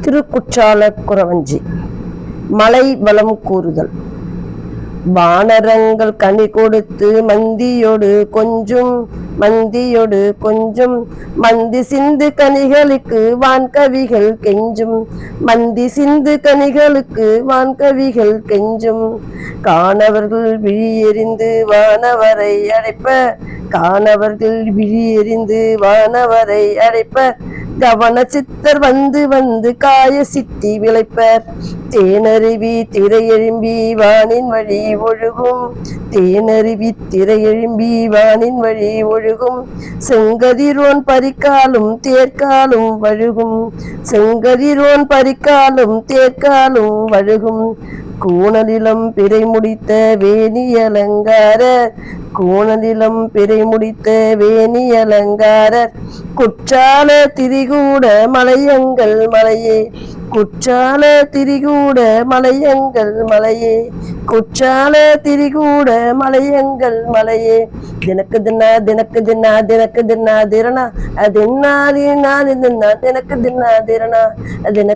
திருக்குற்றால குறவஞ்சி. மலை வளம் கூறுதல். வானரங்கள் கனி கொடுத்து மந்தியோடு கொஞ்சும் மந்தி சிந்து கனிகளுக்கு வான்கவிகள் கெஞ்சும் காணவர்கள் விழியெறிந்து வானவரை அழைப்ப கவன சித்தர் வந்து காய சித்தி விளைப்பர். தேனருவி திரையெழும்பி வானின் வழி ஒழுகும் செங்கதிரோன் பறிக்காலும் தேர்காலும் வழுகும் கூணலிலம் பிறை முடித்த வேணி அலங்காரர் குற்றால திரிகூட மலையங்கள் மலையே தினக்கு தின்னா திரணா அது தினக்கு தின்னா திரணா